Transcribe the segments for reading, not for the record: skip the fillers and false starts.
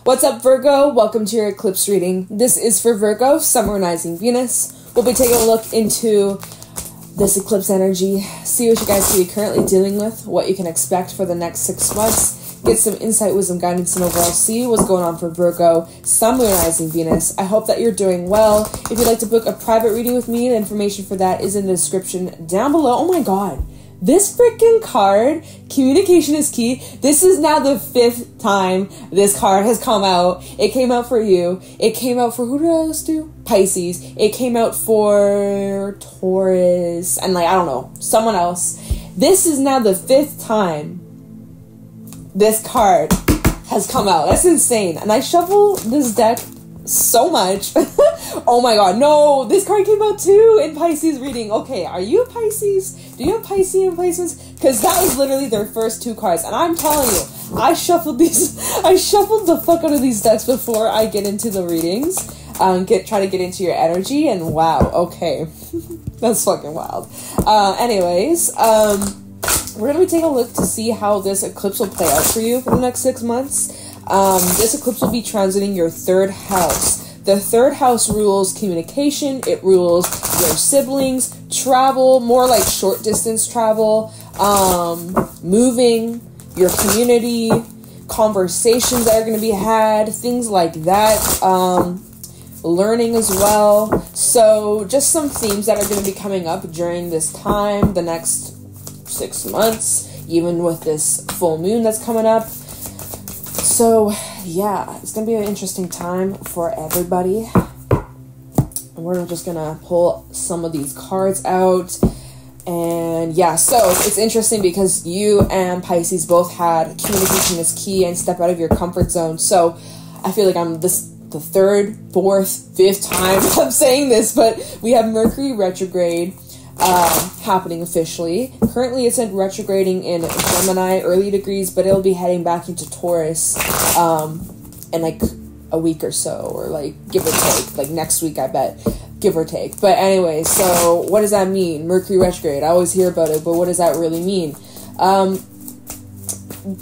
What's up, Virgo? Welcome to your eclipse reading. This is for Virgo, Sun, Moon, Rising, Venus. We'll be taking a look into this eclipse energy, see what you guys could be currently dealing with, what you can expect for the next 6 months, get some insight, wisdom, guidance, and overall see what's going on for Virgo, Sun, Moon, Rising, Venus. I hope that you're doing well. If you'd like to book a private reading with me, the information for that is in the description down below. Oh my god. This freaking card, communication is key. This is now the 5th time this card has come out. It came out for you. It came out for, who did I else do? Pisces. It came out for Taurus. And I don't know, someone else. This is now the 5th time this card has come out. That's insane. And I shuffle this deck so much. Oh my god, no, this card came out too in Pisces reading. Okay, are you a Pisces? Do you have Piscean placements? Because that was literally their first 2 cards, and I'm telling you, I shuffled the fuck out of these decks before I get into the readings, try to get into your energy, and wow, okay, that's fucking wild. Anyways, we're gonna be taking a look to see how this eclipse will play out for you for the next 6 months. This eclipse will be transiting your 3rd house. The 3rd house rules communication, it rules your siblings, travel, more like short distance travel, moving, your community, conversations that are going to be had, things like that, learning as well. So just some themes that are going to be coming up during this time, the next 6 months, even with this full moon that's coming up. So, yeah, it's going to be an interesting time for everybody. We're just going to pull some of these cards out. And, yeah, so it's interesting because you and Pisces both had communication is key and step out of your comfort zone. So, I feel like I'm the 3rd, 4th, 5th time I'm saying this, but we have Mercury Retrograde happening officially. Currently it's retrograding in Gemini, early degrees, but it'll be heading back into Taurus in like a week or so, or like give or take, like next week I bet, give or take. But anyway, so what does that mean? Mercury retrograde, I always hear about it, but what does that really mean?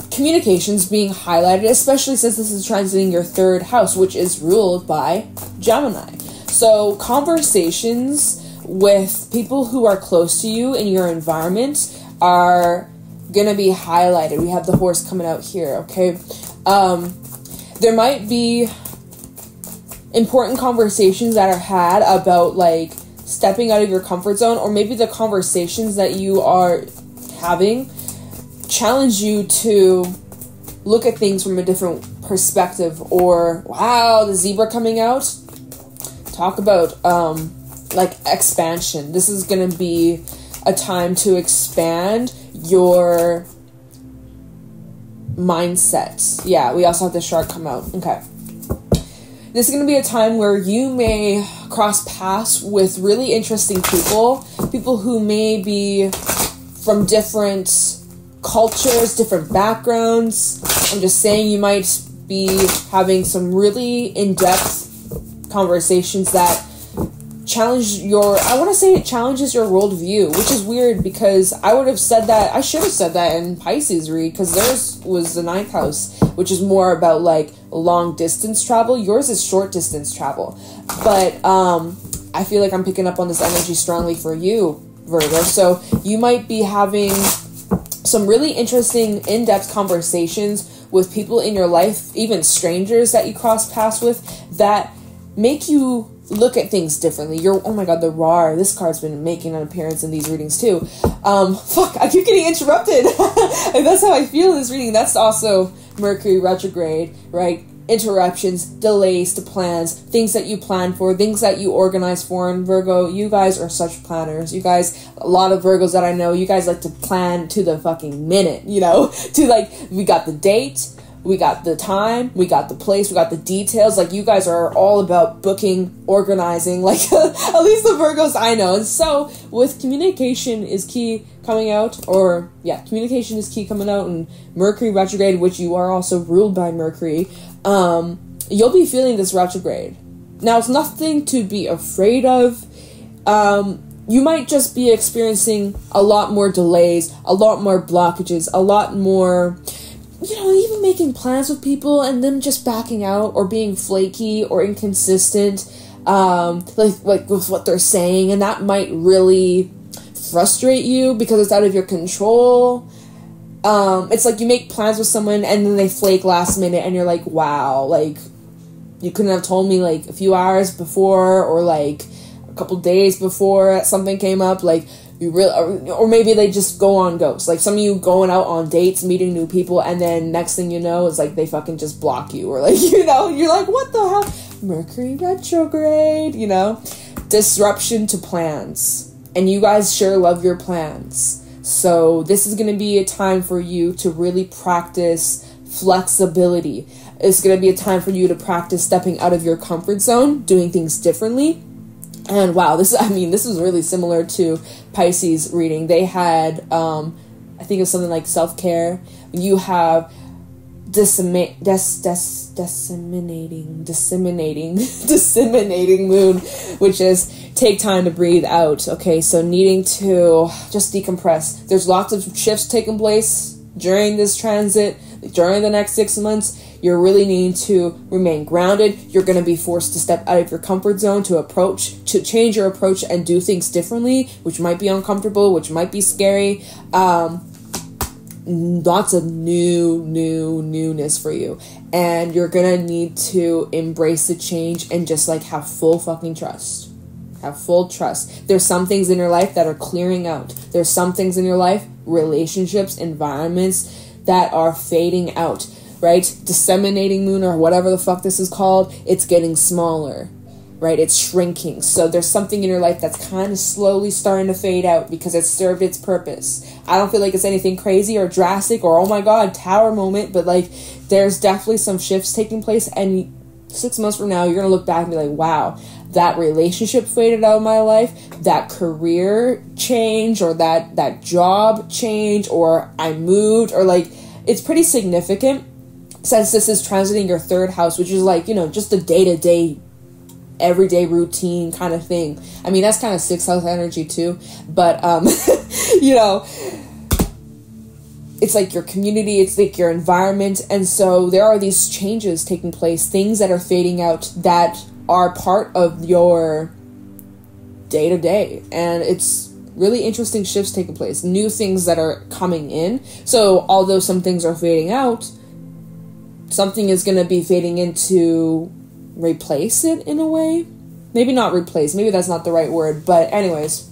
Communications being highlighted, especially since this is transiting your 3rd house, which is ruled by Gemini. So conversations with people who are close to you in your environment are gonna be highlighted. We have the horse coming out here, okay? There might be important conversations that are had about like stepping out of your comfort zone, or maybe the conversations that you are having challenge you to look at things from a different perspective. Or, wow, the zebra coming out. Talk about like expansion. This is going to be a time to expand your mindset. Yeah, we also have the shark come out. Okay. This is going to be a time where you may cross paths with really interesting people who may be from different cultures, different backgrounds. I'm just saying you might be having some really in-depth conversations that challenge your, I want to say it challenges your worldview, which is weird because I would have said that, I should have said that in Pisces read, because theirs was the 9th house, which is more about like long distance travel. Yours is short distance travel. But I feel like I'm picking up on this energy strongly for you, Virgo. So you might be having some really interesting in-depth conversations with people in your life, even strangers that you cross paths with, that make you look at things differently. Oh my god, the RAR. This card's been making an appearance in these readings too. Fuck, I keep getting interrupted. And that's how I feel in this reading. That's also Mercury retrograde, right? Interruptions, delays to plans, things that you plan for, things that you organize for. And Virgo, you guys are such planners. You guys, a lot of Virgos that I know, you guys like to plan to the fucking minute, you know? To like, we got the date, we got the time, we got the place, we got the details. Like, you guys are all about booking, organizing, like, at least the Virgos I know. And so, with communication is key coming out, or, yeah, communication is key coming out, and Mercury retrograde, which you are also ruled by Mercury, you'll be feeling this retrograde. Now, it's nothing to be afraid of. You might just be experiencing a lot more delays, a lot more blockages, a lot more, you know, even making plans with people and them just backing out or being flaky or inconsistent, like with what they're saying, and that might really frustrate you because it's out of your control. It's like you make plans with someone and then they flake last minute and you're like, wow, like, you couldn't have told me like a few hours before or like a couple days before something came up, like, you really, or maybe they just go on ghosts. Like, some of you going out on dates, meeting new people, and then next thing you know, it's like they fucking just block you, or like, you know, you're like, what the hell? Mercury retrograde, you know? Disruption to plans. And you guys sure love your plans. So this is going to be a time for you to really practice flexibility. It's going to be a time for you to practice stepping out of your comfort zone, doing things differently. And wow, this is really similar to Pisces reading. They had, I think it was something like self-care. You have disseminating moon, which is take time to breathe out. Okay, so needing to just decompress. There's lots of shifts taking place during this transit, during the next 6 months. You're really needing to remain grounded. You're going to be forced to step out of your comfort zone to change your approach and do things differently, which might be uncomfortable, which might be scary. Lots of newness for you. And you're going to need to embrace the change and just like have full fucking trust. Have full trust. There's some things in your life that are clearing out. There's some things in your life, relationships, environments that are fading out. Right? Disseminating moon, or whatever the fuck this is called, it's getting smaller, right? It's shrinking. So there's something in your life that's kind of slowly starting to fade out because it's served its purpose. I don't feel like it's anything crazy or drastic or, oh my god, tower moment, but like, there's definitely some shifts taking place, and 6 months from now, you're going to look back and be like, wow, that relationship faded out of my life, that career change, or that job change, or I moved, or like, it's pretty significant. Since this is transiting your third house, which is like, you know, just a day-to-day, everyday routine kind of thing. I mean, that's kind of 6th house energy too. But, you know, it's like your community, it's like your environment. And so there are these changes taking place, things that are fading out that are part of your day-to-day. And it's really interesting shifts taking place, new things that are coming in. So although some things are fading out, something is going to be fading in to replace it in a way. Maybe not replace. Maybe that's not the right word. But anyways,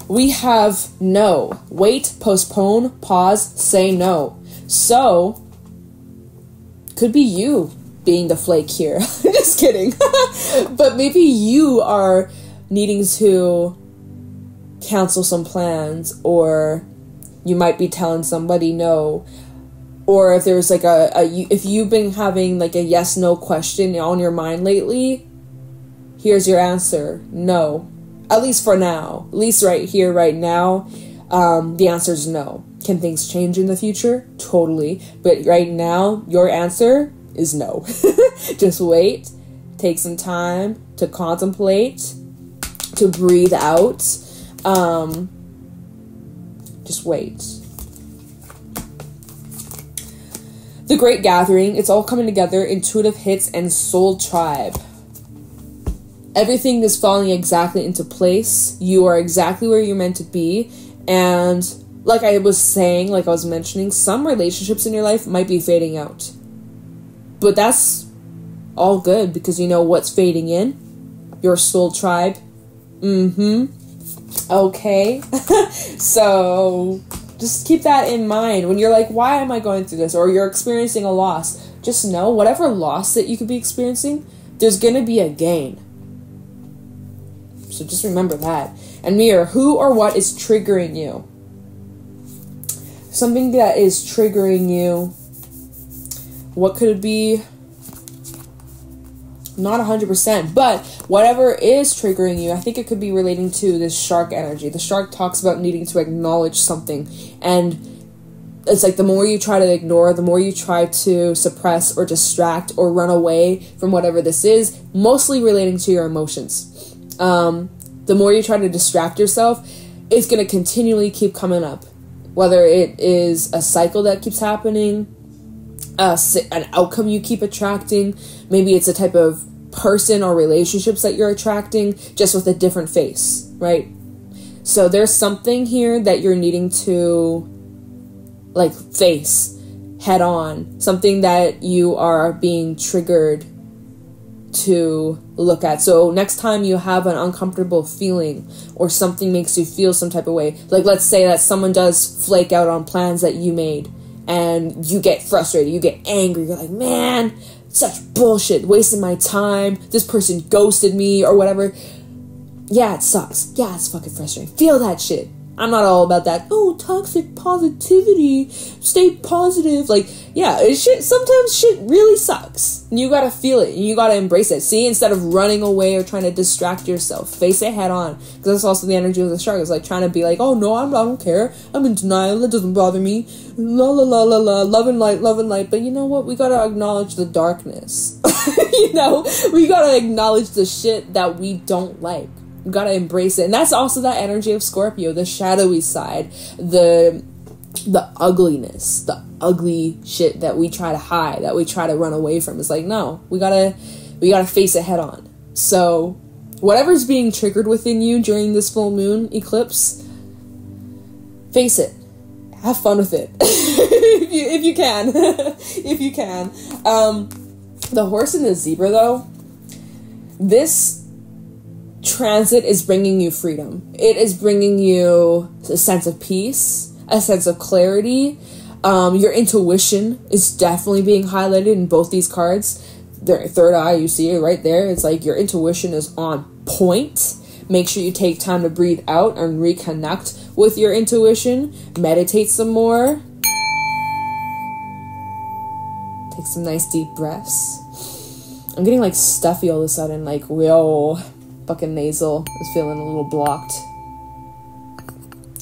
we have no. Wait, postpone, pause, say no. So, could be you being the flake here. Just kidding. But maybe you are needing to cancel some plans, or you might be telling somebody no. Or if there's like if you've been having like a yes/no question on your mind lately, here's your answer: no. At least for now. At least right here, right now, the answer is no. Can things change in the future? Totally. But right now, your answer is no. Just wait. Take some time to contemplate, to breathe out. Just wait. The Great Gathering, it's all coming together, intuitive hits, and soul tribe. Everything is falling exactly into place. You are exactly where you're meant to be. And like I was saying, like I was mentioning, some relationships in your life might be fading out. But that's all good because you know what's fading in? Your soul tribe. Okay. So just keep that in mind when you're like, why am I going through this? Or you're experiencing a loss. Just know whatever loss that you could be experiencing, there's going to be a gain. So just remember that. And mirror, who or what is triggering you? Something that is triggering you. What could it be? Not 100%, but whatever is triggering you, I think it could be relating to this shark energy. The shark talks about needing to acknowledge something, and it's like the more you try to ignore, the more you try to suppress or distract or run away from whatever this is, mostly relating to your emotions. The more you try to distract yourself, it's going to continually keep coming up. Whether it is a cycle that keeps happening, an outcome you keep attracting. Maybe it's a type of person or relationships that you're attracting, just with a different face, right? So there's something here that you're needing to like face head on, something that you are being triggered to look at. So next time you have an uncomfortable feeling or something makes you feel some type of way, like let's say that someone does flake out on plans that you made and you get frustrated, you get angry, you're like, man, such bullshit, wasting my time, this person ghosted me or whatever. Yeah, it sucks. Yeah, it's fucking frustrating. Feel that shit. I'm not all about that, oh, toxic positivity, stay positive. Like, yeah, sometimes shit really sucks. And you gotta feel it, and you gotta embrace it. See, instead of running away or trying to distract yourself, face it head on. Because that's also the energy of the shark. It's like trying to be like, oh, no, I don't care. I'm in denial. It doesn't bother me. La, la, la, la, la. Love and light, love and light. But you know what? We gotta acknowledge the darkness. You know? We gotta acknowledge the shit that we don't like. You gotta embrace it. And that's also that energy of Scorpio, the shadowy side, the ugliness, the ugly shit that we try to hide, that we try to run away from. It's like, no, we gotta face it head on. So whatever's being triggered within you during this full moon eclipse, face it. Have fun with it. if you can. If you can. The horse and the zebra, though, this transit is bringing you freedom. It is bringing you a sense of peace, a sense of clarity. Your intuition is definitely being highlighted in both these cards. Their third eye, you see it right there. It's like your intuition is on point. Make sure you take time to breathe out and reconnect with your intuition. Meditate some more. Take some nice deep breaths. I'm getting like stuffy all of a sudden, like, whoa. Fucking nasal is feeling a little blocked.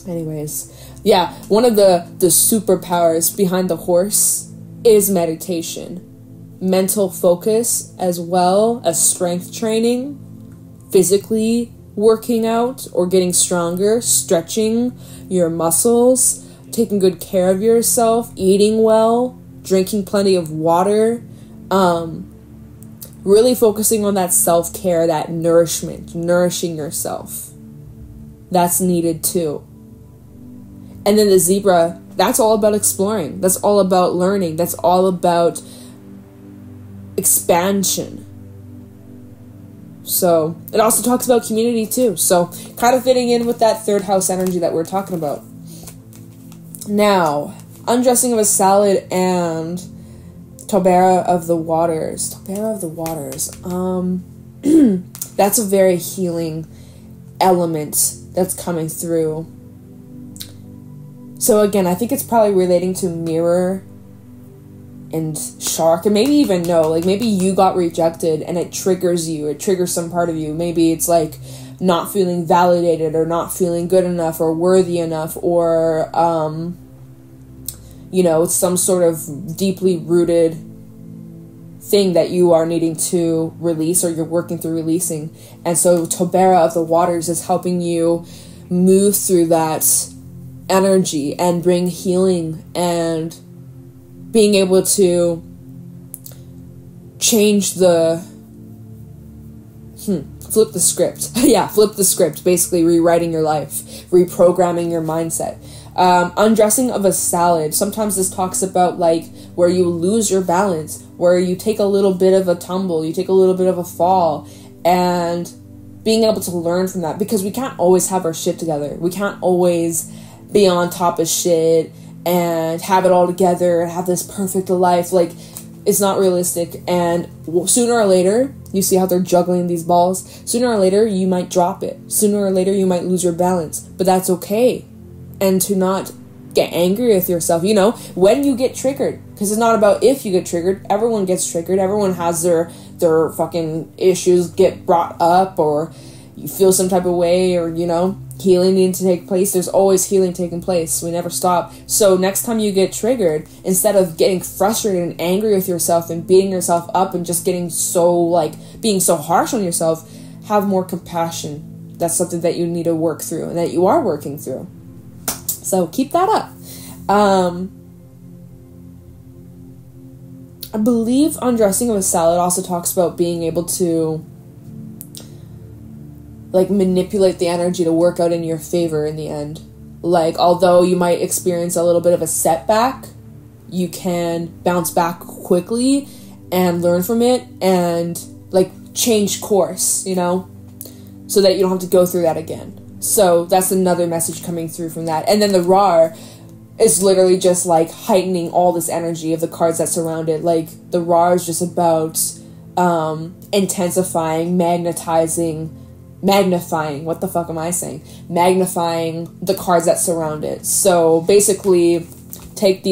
Anyways, yeah, one of the superpowers behind the horse is meditation, mental focus, as well as strength training, physically working out or getting stronger, stretching your muscles, taking good care of yourself, eating well, drinking plenty of water, really focusing on that self-care, that nourishment, nourishing yourself. That's needed too. And then the zebra, that's all about exploring. That's all about learning. That's all about expansion. So it also talks about community too. So kind of fitting in with that third house energy that we're talking about. Now, undressing of a salad and Todaro of the waters. Todaro of the waters. That's a very healing element that's coming through. So again, I think it's probably relating to mirror and shark, and maybe even no, like maybe you got rejected and it triggers you. It triggers some part of you. Maybe it's like not feeling validated or not feeling good enough or worthy enough, or you know, some sort of deeply rooted thing that you are needing to release or you're working through releasing. And so Todaro of the waters is helping you move through that energy and bring healing and being able to change the flip the script. Yeah, flip the script, basically rewriting your life, reprogramming your mindset. Undressing of a salad. Sometimes this talks about like where you lose your balance, where you take a little bit of a tumble, you take a little bit of a fall, and being able to learn from that, because we can't always have our shit together. We can't always be on top of shit and have it all together and have this perfect life. Like, it's not realistic. And sooner or later, you see how they're juggling these balls? Sooner or later, you might drop it. Sooner or later, you might lose your balance. But that's okay. And to not get angry with yourself, you know, when you get triggered. Because it's not about if you get triggered. Everyone gets triggered. Everyone has their fucking issues get brought up, or you feel some type of way, or, you know, healing needs to take place. There's always healing taking place. We never stop. So next time you get triggered, instead of getting frustrated and angry with yourself and beating yourself up and just getting so, like, being so harsh on yourself, have more compassion. That's something that you need to work through and that you are working through. So keep that up. I believe undressing with salad also talks about being able to, like, manipulate the energy to work out in your favor in the end. Like, although you might experience a little bit of a setback, you can bounce back quickly and learn from it and, like, change course, you know, so that you don't have to go through that again. So that's another message coming through from that. And then the Rar is literally just, like, heightening all this energy of the cards that surround it. Like, the Rar is just about intensifying, magnifying, what the fuck am I saying? Magnifying the cards that surround it. So basically, take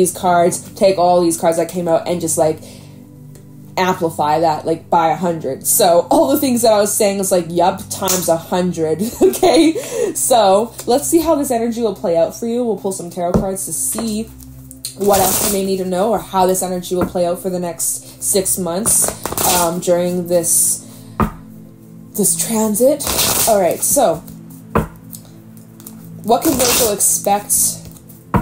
all these cards that came out and just, like, amplify that, like, by 100. So all the things that I was saying is like, yup, times 100. Okay, so let's see how this energy will play out for you. We'll pull some tarot cards to see what else you may need to know, or how this energy will play out for the next 6 months during this transit. All right, so what can Virgo expect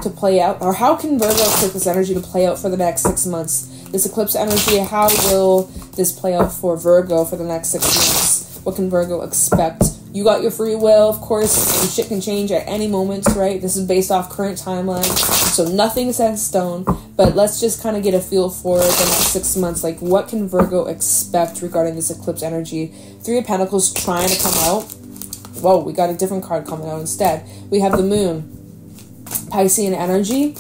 to play out, or how can Virgo expect this energy to play out for the next 6 months? This eclipse energy, how will this play out for Virgo for the next 6 months? What can Virgo expect? You got your free will, of course, and shit can change at any moment, right? This is based off current timeline, so nothing is set in stone, but let's just kind of get a feel for the next 6 months. Like, what can Virgo expect regarding this eclipse energy? 3 of Pentacles trying to come out. Whoa, we got a different card coming out instead. We have the Moon. Piscean energy.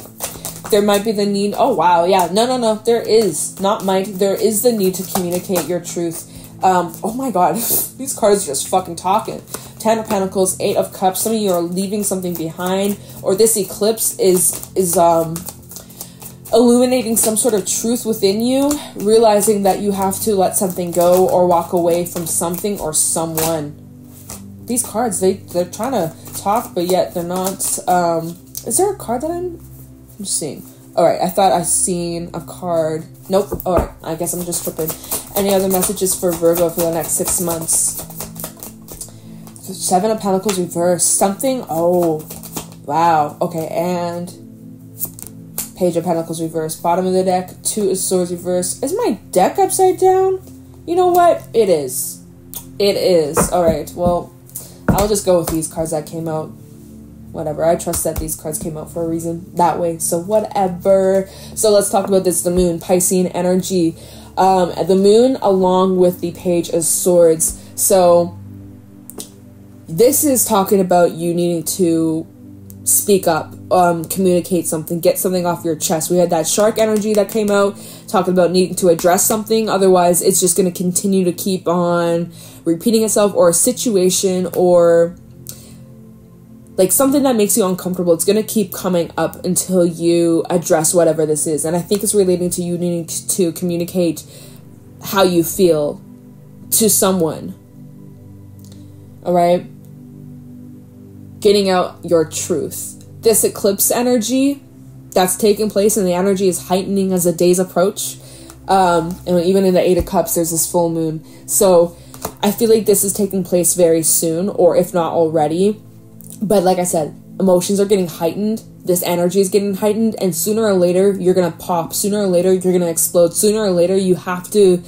There might be the need. Oh, wow. Yeah. No. There is. Not might. There is the need to communicate your truth. Oh my god. These cards are just fucking talking. 10 of Pentacles, 8 of Cups. Some of you are leaving something behind. Or this eclipse is illuminating some sort of truth within you. Realizing that you have to let something go or walk away from something or someone. These cards, they're trying to talk, but yet they're not. Is there a card that I'm just seeing? Alright, I thought I seen a card. Nope. Alright, I guess I'm just tripping. Any other messages for Virgo for the next 6 months? 7 of Pentacles reversed. Something. Oh, wow. Okay, and Page of Pentacles reversed. Bottom of the deck, 2 of Swords reversed. Is my deck upside down? You know what? It is. It is. Alright, well, I'll just go with these cards that came out. Whatever. I trust that these cards came out for a reason that way. So whatever. So let's talk about this. The Moon. Piscean energy. The Moon along with the Page of Swords. So this is talking about you needing to speak up, communicate something, get something off your chest. We had that Shark energy that came out, talking about needing to address something. Otherwise, it's just going to continue to keep on repeating itself, or a situation, or like something that makes you uncomfortable. It's going to keep coming up until you address whatever this is. And I think it's relating to you needing to communicate how you feel to someone. All right? Getting out your truth. This eclipse energy that's taking place, and the energy is heightening as the days approach. And even in the 8 of Cups, there's this full moon. So I feel like this is taking place very soon, or if not already. But like I said, emotions are getting heightened. This energy is getting heightened. And sooner or later, you're going to pop. Sooner or later, you're going to explode. Sooner or later, you have to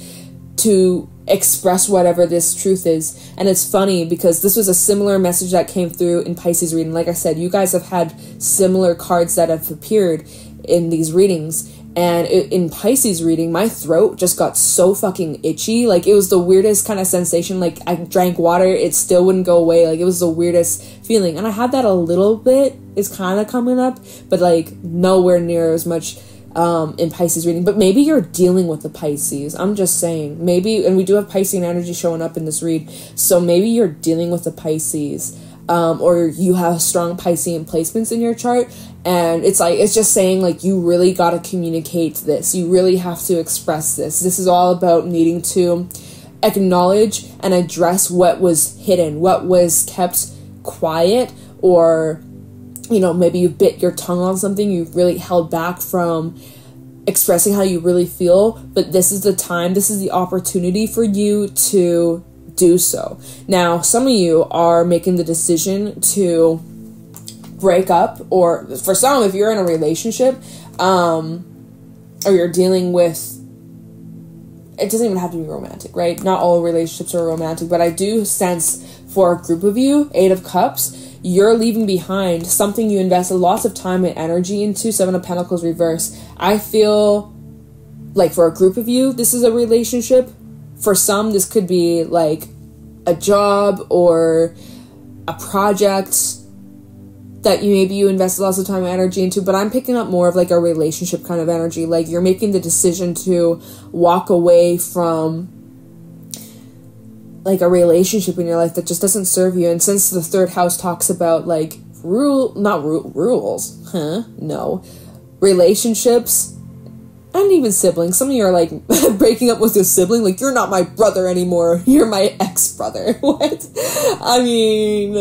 express whatever this truth is. And it's funny because this was a similar message that came through in Pisces reading. Like I said, you guys have had similar cards that have appeared in these readings. And in Pisces reading, my throat just got so fucking itchy. Like, it was the weirdest kind of sensation. Like, I drank water, it still wouldn't go away. Like, it was the weirdest feeling. And I had that a little bit. It's kind of coming up. But, like, nowhere near as much in Pisces reading. But maybe you're dealing with the Pisces. I'm just saying. Maybe, and we do have Piscean energy showing up in this read. So maybe you're dealing with the Pisces. Or you have strong Piscean placements in your chart. And it's like, it's just saying, like, you really got to communicate this. You really have to express this. This is all about needing to acknowledge and address what was hidden, what was kept quiet, or, you know, maybe you bit your tongue on something, you really held back from expressing how you really feel. But this is the time, this is the opportunity for you to do so. Now, some of you are making the decision to break up, or for some, if you're in a relationship, or you're dealing with it doesn't even have to be romantic, right? Not all relationships are romantic, but I do sense for a group of you, 8 of Cups, you're leaving behind something you invested lots of time and energy into. 7 of Pentacles reverse. I feel like for a group of you, this is a relationship. For some, this could be like a job or a project that you invested lots of time and energy into, but I'm picking up more of like a relationship kind of energy. Like you're making the decision to walk away from like a relationship in your life that just doesn't serve you. And since the 3rd house talks about like rules, relationships, and even siblings. Some of you are like breaking up with your sibling, like you're not my brother anymore, you're my ex-brother. What? I mean,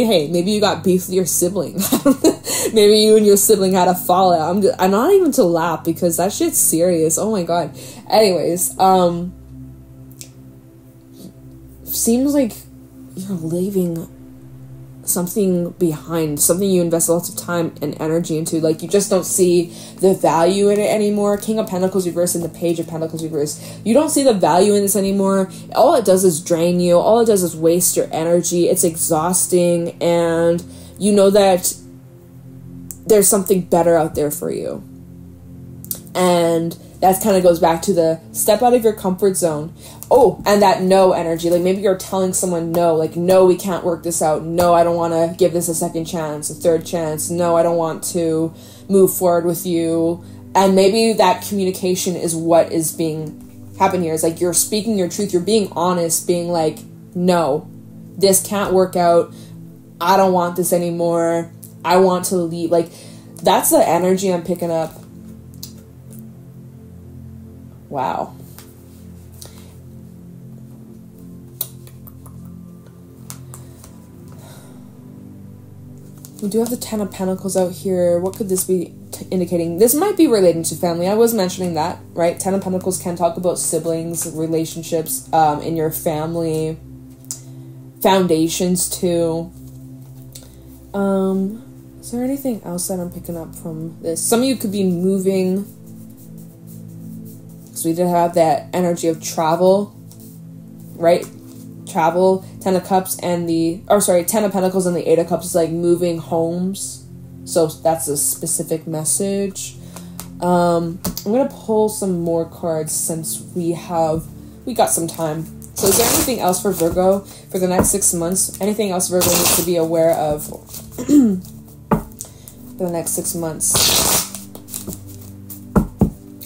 hey, maybe you got beef with your sibling. Maybe you and your sibling had a fallout. I'm not even to laugh because that shit's serious. Oh my god. Anyways, seems like you're leaving something behind, something you invest lots of time and energy into. Like you just don't see the value in it anymore. King of Pentacles reverse and the Page of Pentacles reverse. You don't see the value in this anymore. All it does is drain you. All it does is waste your energy. It's exhausting, and you know that there's something better out there for you. And that kind of goes back to the step out of your comfort zone. Oh, and that no energy. Like maybe you're telling someone no, like, no, we can't work this out. No, I don't want to give this a second chance, a third chance. No, I don't want to move forward with you. And maybe that communication is what is being happening here. It's like you're speaking your truth. You're being honest, being like, no, this can't work out. I don't want this anymore. I want to leave. Like that's the energy I'm picking up. Wow. We do have the 10 of Pentacles out here. What could this be indicating? This might be relating to family. I was mentioning that, right? 10 of Pentacles can talk about siblings, relationships in your family, foundations too. Is there anything else that I'm picking up from this? Some of you could be moving. So we did have that energy of travel, right? Travel, 10 of Cups and 10 of Pentacles and the 8 of Cups is like moving homes. So that's a specific message. I'm going to pull some more cards since we got some time. So is there anything else for Virgo for the next 6 months? Anything else Virgo needs to be aware of for the next 6 months?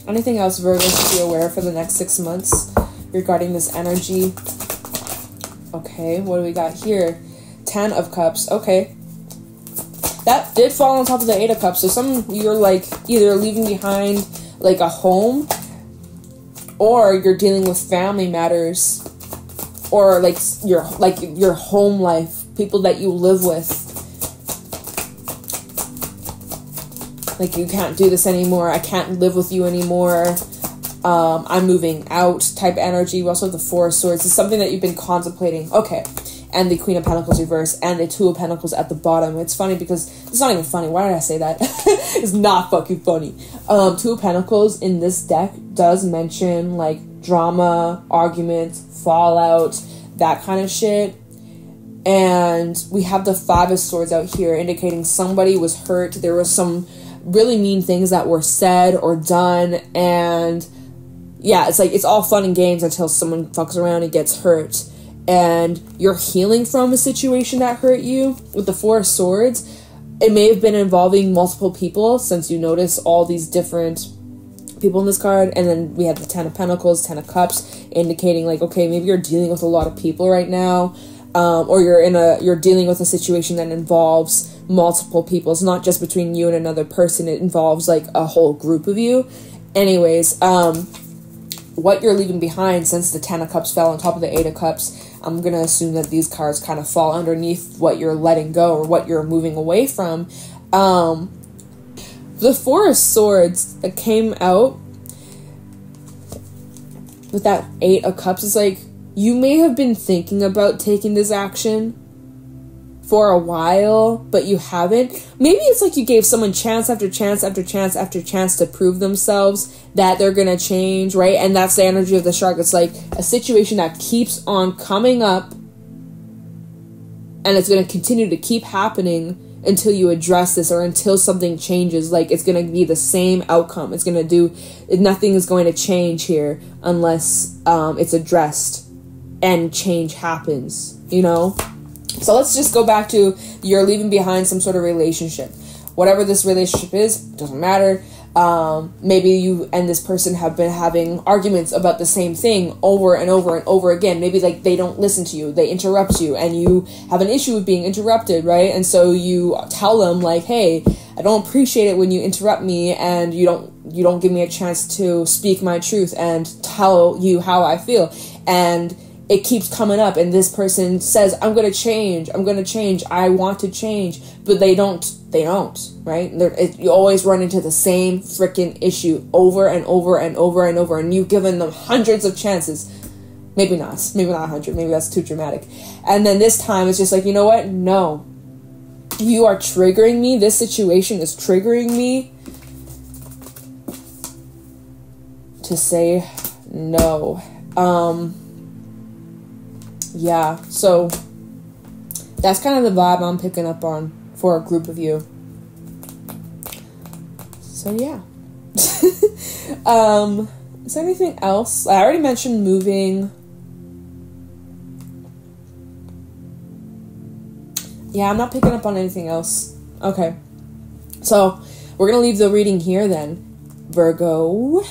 Anything else Virgo should be aware for the next 6 months regarding this energy? Okay, what do we got here? 10 of Cups. Okay. That did fall on top of the 8 of Cups. So some of you are like either leaving behind like a home, or you're dealing with family matters, or like your home life, people that you live with. Like, you can't do this anymore. I can't live with you anymore. I'm moving out type energy. We also have the 4 of Swords. It's something that you've been contemplating. Okay. And the Queen of Pentacles reverse and the 2 of Pentacles at the bottom. It's funny because it's not even funny. Why did I say that? It's not fucking funny. 2 of Pentacles in this deck does mention like drama, arguments, fallout, that kind of shit. And we have the 5 of Swords out here indicating somebody was hurt. There was some really mean things that were said or done, and yeah, it's like it's all fun and games until someone fucks around and gets hurt, and you're healing from a situation that hurt you. With the 4 of Swords, it may have been involving multiple people, since you notice all these different people in this card. And then we have the 10 of Pentacles, 10 of Cups, indicating like, okay, maybe you're dealing with a lot of people right now, or you're dealing with a situation that involves multiple people. It's not just between you and another person. It involves like a whole group of you. Anyways, what you're leaving behind, since the 10 of Cups fell on top of the 8 of Cups, I'm gonna assume that these cards kind of fall underneath what you're letting go or what you're moving away from. The 4 of Swords that came out with that 8 of Cups is like, you may have been thinking about taking this action for a while, but you haven't. Maybe it's like you gave someone chance after chance after chance after chance to prove themselves that they're gonna change, right? And that's the energy of the shark. It's like a situation that keeps on coming up, and it's gonna continue to keep happening until you address this, or until something changes. Like, it's gonna be the same outcome. It's gonna do, nothing is going to change here unless it's addressed and change happens, you know? So let's just go back to, you're leaving behind some sort of relationship. Whatever this relationship is, doesn't matter. Maybe you and this person have been having arguments about the same thing over and over and over again. Maybe like they don't listen to you, they interrupt you, and you have an issue with being interrupted, right? And so you tell them like, hey, I don't appreciate it when you interrupt me, and you don't give me a chance to speak my truth and tell you how I feel. And it keeps coming up, and this person says, I'm going to change, I want to change, but they don't, right? You always run into the same freaking issue over and over and over and over, and you've given them hundreds of chances. Maybe not 100, maybe that's too dramatic. And then this time, it's just like, you know what? No. You are triggering me, this situation is triggering me to say no. Yeah, so that's kind of the vibe I'm picking up on for a group of you. So yeah. Is there anything else? I already mentioned moving. Yeah, I'm not picking up on anything else. Okay. So we're going to leave the reading here then. Virgo.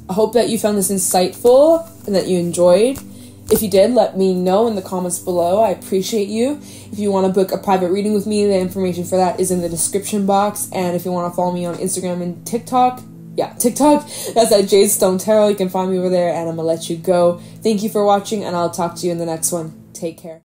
I hope that you found this insightful and that you enjoyed. If you did, let me know in the comments below. I appreciate you. If you want to book a private reading with me, the information for that is in the description box. And if you want to follow me on Instagram and TikTok, that's at Jade Stone Tarot. You can find me over there, and I'm going to let you go. Thank you for watching, and I'll talk to you in the next one. Take care.